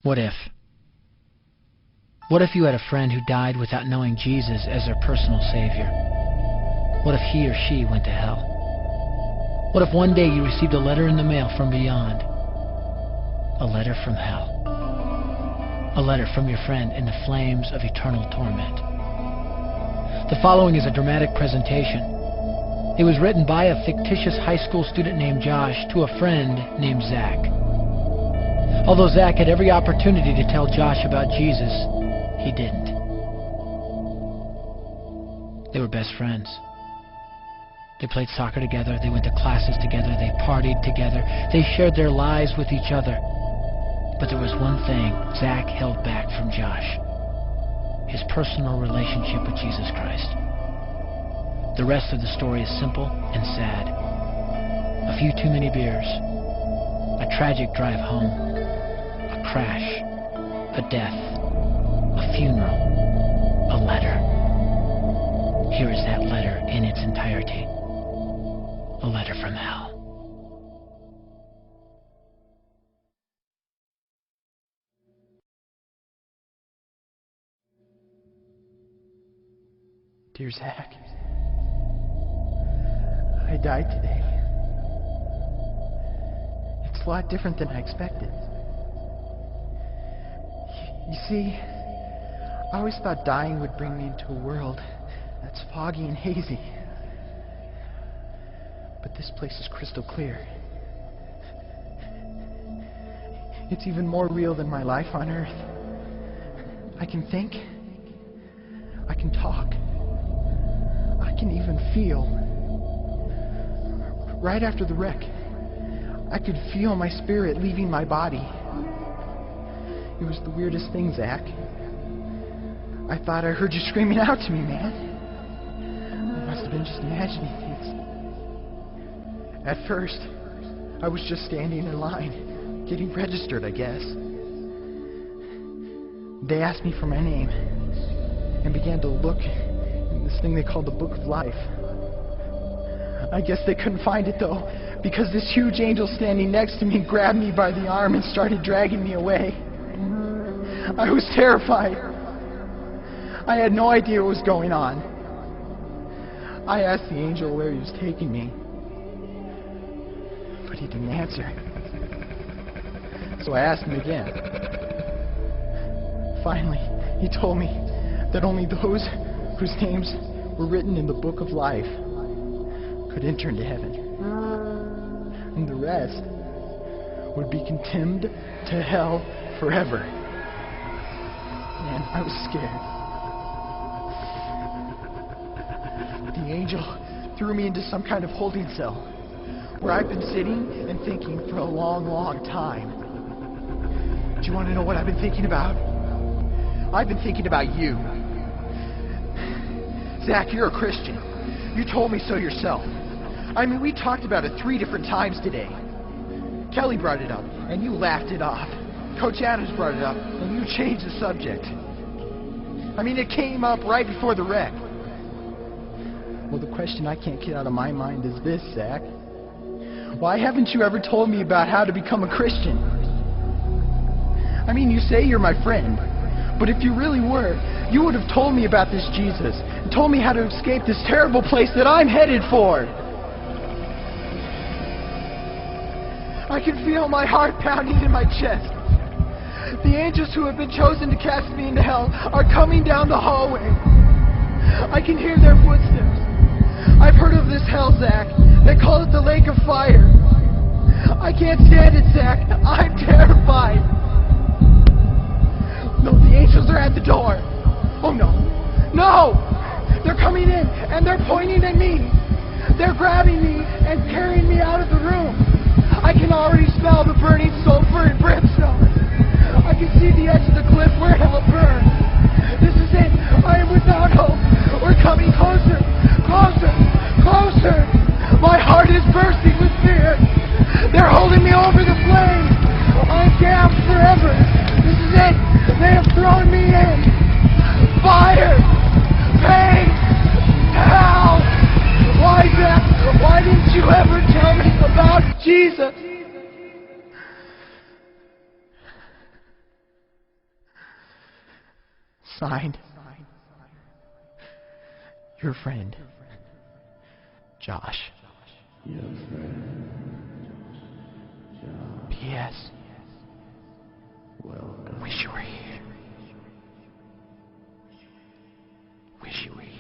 What if? What if you had a friend who died without knowing Jesus as their personal Savior? What if he or she went to hell? What if one day you received a letter in the mail from beyond? A letter from hell. A letter from your friend in the flames of eternal torment. The following is a dramatic presentation. It was written by a fictitious high school student named Josh to a friend named Zach. Although Zach had every opportunity to tell Josh about Jesus, he didn't. They were best friends. They played soccer together, they went to classes together, they partied together, they shared their lives with each other. But there was one thing Zach held back from Josh: his personal relationship with Jesus Christ. The rest of the story is simple and sad. A few too many beers, a tragic drive home, a crash, a death, a funeral, a letter. Here is that letter in its entirety. A letter from hell. Dear Zach, I died today. It's a lot different than I expected. You see, I always thought dying would bring me into a world that's foggy and hazy. But this place is crystal clear. It's even more real than my life on Earth. I can think. I can talk. I can even feel. Right after the wreck, I could feel my spirit leaving my body. It was the weirdest thing, Zach. I thought I heard you screaming out to me, man. I must have been just imagining things. At first, I was just standing in line, getting registered, I guess. They asked me for my name and began to look in this thing they called the Book of Life. I guess they couldn't find it, though, because this huge angel standing next to me grabbed me by the arm and started dragging me away. I was terrified. I had no idea what was going on. I asked the angel where he was taking me, but he didn't answer. So I asked him again. Finally, he told me that only those whose names were written in the Book of Life could enter into heaven. And the rest would be condemned to hell forever. Man, I was scared. The angel threw me into some kind of holding cell where I've been sitting and thinking for a long, long time. Do you want to know what I've been thinking about? I've been thinking about you. Zach, you're a Christian. You told me so yourself. I mean, we talked about it 3 different times today. Kelly brought it up, and you laughed it off. Coach Adams brought it up, and you changed the subject. I mean, it came up right before the wreck. Well, the question I can't get out of my mind is this, Zach. Why haven't you ever told me about how to become a Christian? I mean, you say you're my friend, but if you really were, you would have told me about this Jesus and told me how to escape this terrible place that I'm headed for. I can feel my heart pounding in my chest. The angels who have been chosen to cast me into hell are coming down the hallway. I can hear their footsteps. I've heard of this hell, Zach. They call it the lake of fire. I can't stand it, Zach. I'm terrified. No, the angels are at the door. Oh, no. No! They're coming in, and they're pointing at me. They're grabbing me and carrying me out of the room. I can already smell the burning sulfur and brimstone. I can see the edge of the cliff where hell burns. This is it. I am without hope. We're coming closer. Closer. Closer. My heart is bursting with fear. They're holding me over the flames. I'm damned forever. This is it. They have thrown me in. Fire. Pain. Hell. Why, Zach? Why didn't you ever tell me about Jesus? Signed, your friend, Josh. Your friend, Josh. P.S. Welcome. Wish you were here. Wish you were here.